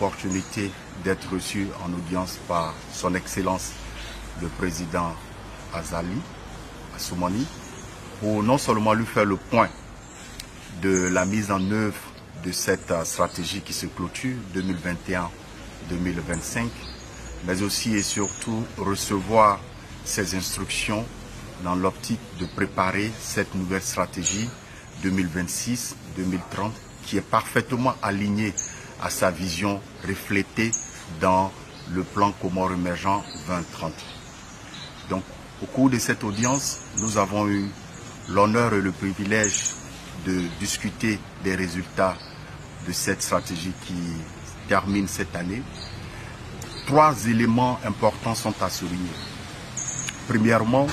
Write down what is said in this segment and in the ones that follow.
l'opportunité d'être reçu en audience par son Excellence le Président Azali Assoumani pour non seulement lui faire le point de la mise en œuvre de cette stratégie qui se clôture 2021-2025, mais aussi et surtout recevoir ses instructions dans l'optique de préparer cette nouvelle stratégie 2026-2030 qui est parfaitement alignée à sa vision reflétée dans le plan Comores émergent 2030. Donc, au cours de cette audience, nous avons eu l'honneur et le privilège de discuter des résultats de cette stratégie qui termine cette année. 3 éléments importants sont à souligner. Premièrement,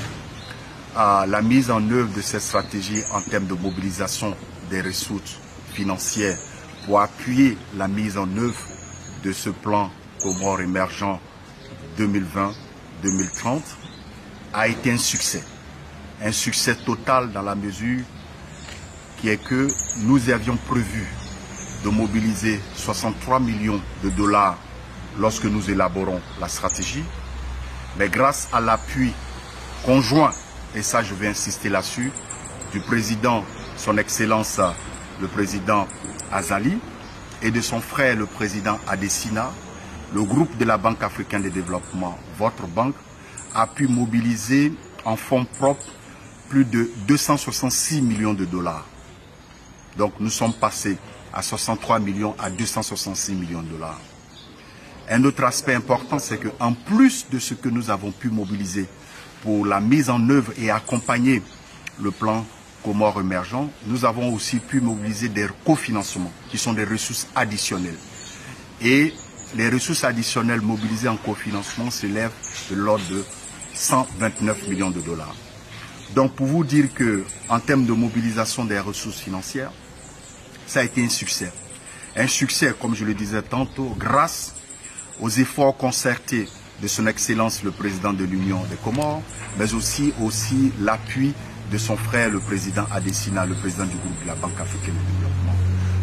la mise en œuvre de cette stratégie en termes de mobilisation des ressources financières pour appuyer la mise en œuvre de ce plan Comores émergent 2020-2030 a été un succès total dans la mesure qui est que nous avions prévu de mobiliser 63 millions de dollars lorsque nous élaborons la stratégie, mais grâce à l'appui conjoint, et ça je vais insister là-dessus, du président, son Excellence le président Azali, et de son frère le président Adesina, le groupe de la Banque africaine de développement, votre banque, a pu mobiliser en fonds propres plus de 266 millions de dollars. Donc nous sommes passés à 63 millions à 266 millions de dollars. Un autre aspect important, c'est qu'en plus de ce que nous avons pu mobiliser pour la mise en œuvre et accompagner le plan Comores émergents, nous avons aussi pu mobiliser des cofinancements qui sont des ressources additionnelles. Et les ressources additionnelles mobilisées en cofinancement s'élèvent de l'ordre de 129 millions de dollars. Donc pour vous dire que en termes de mobilisation des ressources financières, ça a été un succès. Un succès, comme je le disais tantôt, grâce aux efforts concertés de son Excellence le Président de l'Union des Comores, mais aussi l'appui de son frère le Président Adesina, le Président du groupe de la Banque africaine de développement.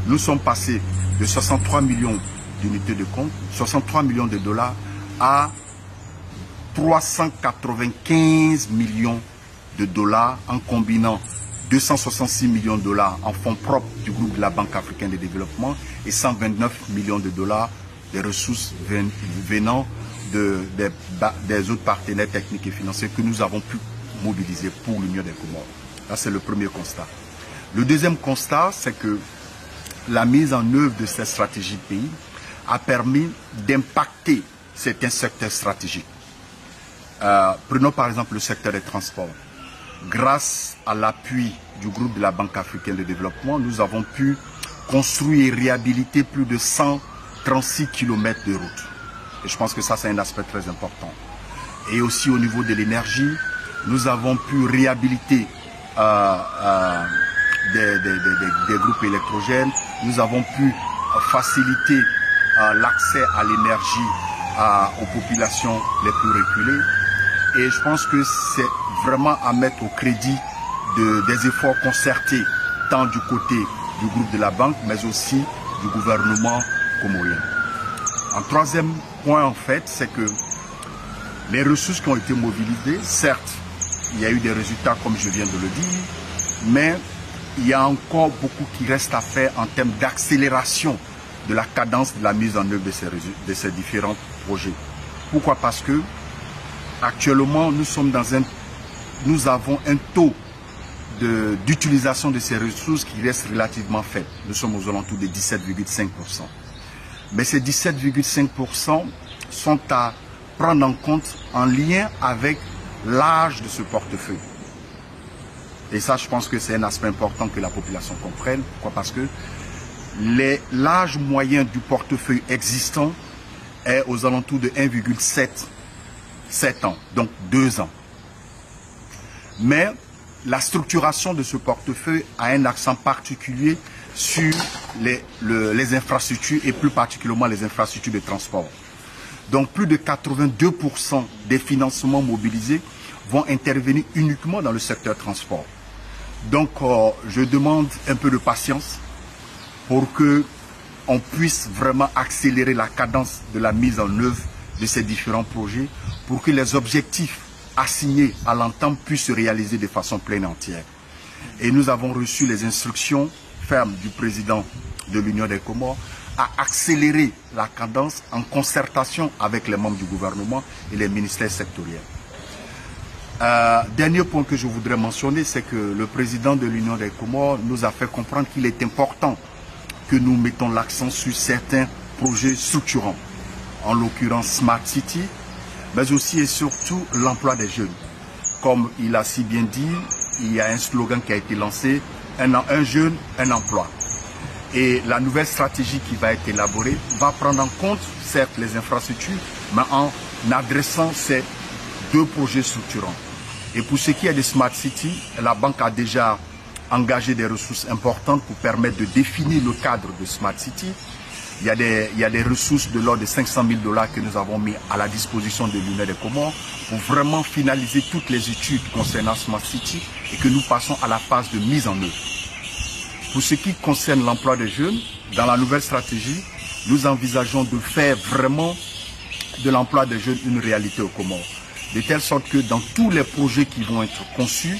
Nous sommes passés de 63 millions d'unités de compte, 63 millions de dollars à 395 millions de dollars en combinant 266 millions de dollars en fonds propres du groupe de la Banque africaine de développement et 129 millions de dollars des ressources venant des autres partenaires techniques et financiers que nous avons pu mobiliser pour l'Union des Comores. Là, c'est le premier constat. Le deuxième constat, c'est que la mise en œuvre de cette stratégie pays a permis d'impacter certains secteurs stratégiques. Prenons par exemple le secteur des transports. Grâce à l'appui du groupe de la Banque africaine de développement, nous avons pu construire et réhabiliter plus de 136 km de routes. Et je pense que ça, c'est un aspect très important. Et aussi au niveau de l'énergie, nous avons pu réhabiliter des groupes électrogènes. Nous avons pu faciliter l'accès à l'énergie aux populations les plus reculées. Et je pense que c'est vraiment à mettre au crédit des efforts concertés, tant du côté du groupe de la banque, mais aussi du gouvernement comorien. Un troisième point, en fait, c'est que les ressources qui ont été mobilisées, certes, il y a eu des résultats, comme je viens de le dire, mais il y a encore beaucoup qui reste à faire en termes d'accélération de la cadence de la mise en œuvre de ces différents projets. Pourquoi? Parce que actuellement, nous avons un taux d'utilisation de ces ressources qui reste relativement faible. Nous sommes aux alentours de 17,5%. Mais ces 17,5% sont à prendre en compte en lien avec l'âge de ce portefeuille. Et ça, je pense que c'est un aspect important que la population comprenne. Pourquoi? Parce que l'âge moyen du portefeuille existant est aux alentours de 1,7 ans, donc 2 ans. Mais la structuration de ce portefeuille a un accent particulier sur les infrastructures et plus particulièrement les infrastructures de transport. Donc plus de 82% des financements mobilisés vont intervenir uniquement dans le secteur transport. Donc je demande un peu de patience pour que on puisse vraiment accélérer la cadence de la mise en œuvre de ces différents projets pour que les objectifs assignés à l'entente puissent se réaliser de façon pleine et entière. Et nous avons reçu les instructions fermes du président de l'Union des Comores à accélérer la cadence en concertation avec les membres du gouvernement et les ministères sectoriels. Dernier point que je voudrais mentionner, c'est que le président de l'Union des Comores nous a fait comprendre qu'il est important que nous mettons l'accent sur certains projets structurants, en l'occurrence Smart City, mais aussi et surtout l'emploi des jeunes. Comme il a si bien dit, il y a un slogan qui a été lancé, un jeune, un emploi. Et la nouvelle stratégie qui va être élaborée va prendre en compte, certes, les infrastructures, mais en adressant ces deux projets structurants. Et pour ce qui est de Smart City, la banque a déjà engagé des ressources importantes pour permettre de définir le cadre de Smart City. Il y a des ressources de l'ordre de 500 000 $ que nous avons mis à la disposition de l'Union des Comores pour vraiment finaliser toutes les études concernant Smart City et que nous passons à la phase de mise en œuvre. Pour ce qui concerne l'emploi des jeunes, dans la nouvelle stratégie, nous envisageons de faire vraiment de l'emploi des jeunes une réalité aux Comores. De telle sorte que dans tous les projets qui vont être conçus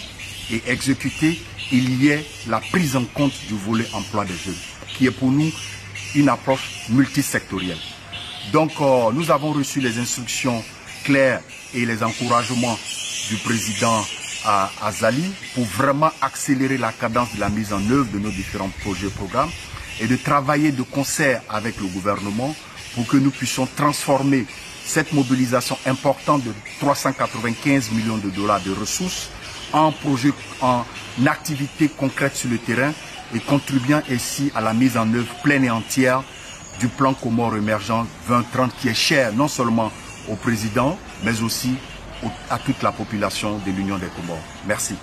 et exécutés, il y ait la prise en compte du volet emploi des jeunes, qui est pour nous une approche multisectorielle. Donc nous avons reçu les instructions claires et les encouragements du président Azali pour vraiment accélérer la cadence de la mise en œuvre de nos différents projets et programmes et de travailler de concert avec le gouvernement pour que nous puissions transformer cette mobilisation importante de 395 millions de $ de ressources en projet, en activité concrète sur le terrain et contribuant ainsi à la mise en œuvre pleine et entière du plan Comores émergent 2030 qui est cher non seulement au président mais aussi à toute la population de l'Union des Comores. Merci.